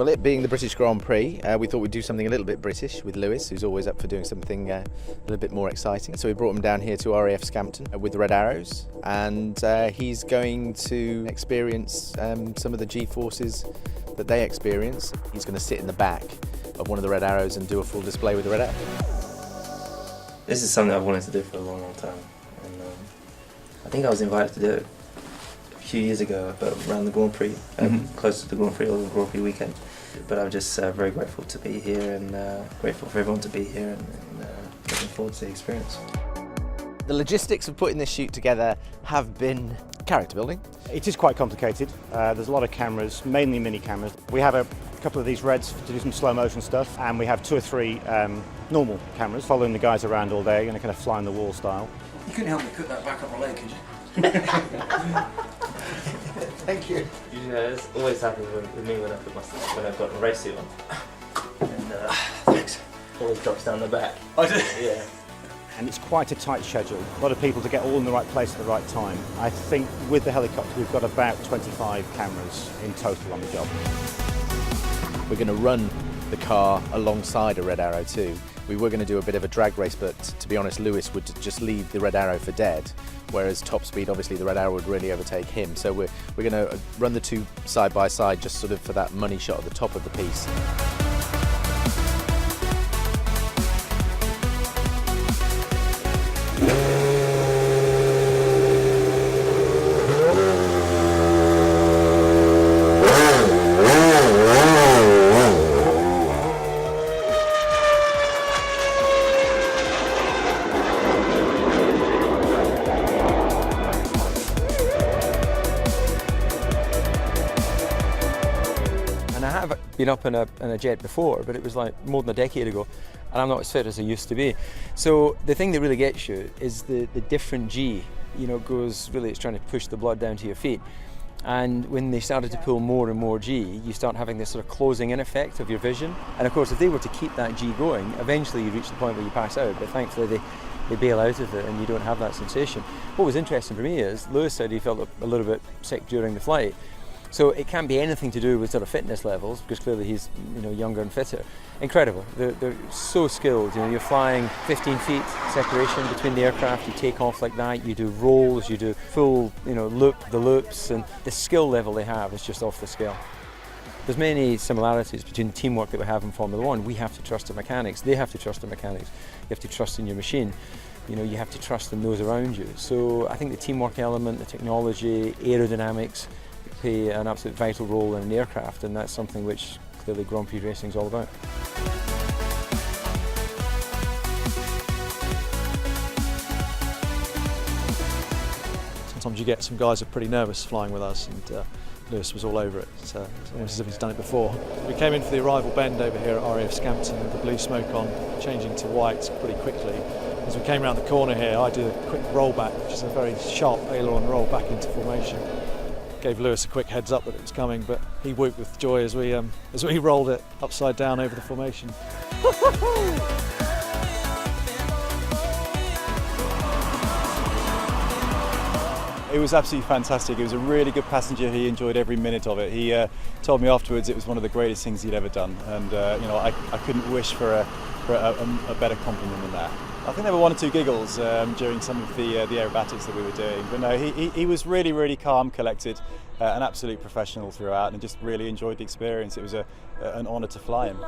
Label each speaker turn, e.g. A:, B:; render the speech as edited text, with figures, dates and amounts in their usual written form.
A: Well, it being the British Grand Prix, we thought we'd do something a little bit British with Lewis, who's always up for doing something a little bit more exciting. So we brought him down here to RAF Scampton with the Red Arrows, and he's going to experience some of the G-forces that they experience. He's going to sit in the back of one of the Red Arrows and do a full display with the Red Arrow.
B: This is something I've wanted to do for a long, long time, and I think I was invited to do it a few years ago, but around the Grand Prix, close to the Grand Prix or the Grand Prix weekend. But I'm just very grateful to be here, and grateful for everyone to be here, and looking forward to the experience.
A: The logistics of putting this shoot together have been character building.
C: It is quite complicated. There's a lot of cameras, mainly mini cameras. We have a couple of these Reds to do some slow motion stuff, and we have 2 or 3 normal cameras following the guys around all day in a kind of fly on the wall style.
D: You couldn't help me cut that back up my leg, could you?
A: Thank you.
B: Yeah, it's always happens with me when I've got a race suit on, and
D: Thanks.
B: always drops down the back.
D: I do.
B: Yeah.
C: And it's quite a tight schedule. A lot of people to get all in the right place at the right time. I think with the helicopter we've got about 25 cameras in total on the job.
A: We're going to run the car alongside a Red Arrow too. We were going to do a bit of a drag race, but to be honest, Lewis would just leave the Red Arrow for dead, whereas top speed, obviously the Red Arrow would really overtake him. So we're going to run the 2 side by side, just sort of for that money shot at the top of the piece.
E: I have been up in a jet before, but it was like more than a decade ago, and I'm not as fit as I used to be. So the thing that really gets you is the different G, goes really, it's trying to push the blood down to your feet. And when they started to pull more and more G, you start having this sort of closing in effect of your vision. And of course, if they were to keep that G going, eventually you reach the point where you pass out, but thankfully they bail out of it and you don't have that sensation. What was interesting for me is, Lewis said he felt a little bit sick during the flight. So it can't be anything to do with sort of fitness levels, because clearly he's younger and fitter. Incredible. They're so skilled. You're flying 15 feet separation between the aircraft. You take off like that. You do rolls. You do full the loops, and the skill level they have is just off the scale. There's many similarities between the teamwork that we have in Formula One. We have to trust the mechanics. They have to trust the mechanics. You have to trust in your machine. You have to trust in those around you. So I think the teamwork element, the technology, aerodynamics, play an absolute vital role in an aircraft, and that's something which clearly Grand Prix racing is all about.
F: Sometimes you get some guys who are pretty nervous flying with us, and Lewis was all over it. It's almost as if he's done it before. We came in for the arrival bend over here at RAF Scampton with the blue smoke on, changing to white pretty quickly. As we came around the corner here, I did a quick rollback, which is a very sharp aileron roll back into formation. Gave Lewis a quick heads up that it was coming, but he whooped with joy as we rolled it upside down over the formation. It was absolutely fantastic. It was a really good passenger. He enjoyed every minute of it. He told me afterwards it was one of the greatest things he'd ever done, and I couldn't wish for a better compliment than that. I think there were 1 or 2 giggles during some of the aerobatics that we were doing, but no, he was really, really calm, collected, an absolute professional throughout, and just really enjoyed the experience. It was an honour to fly him.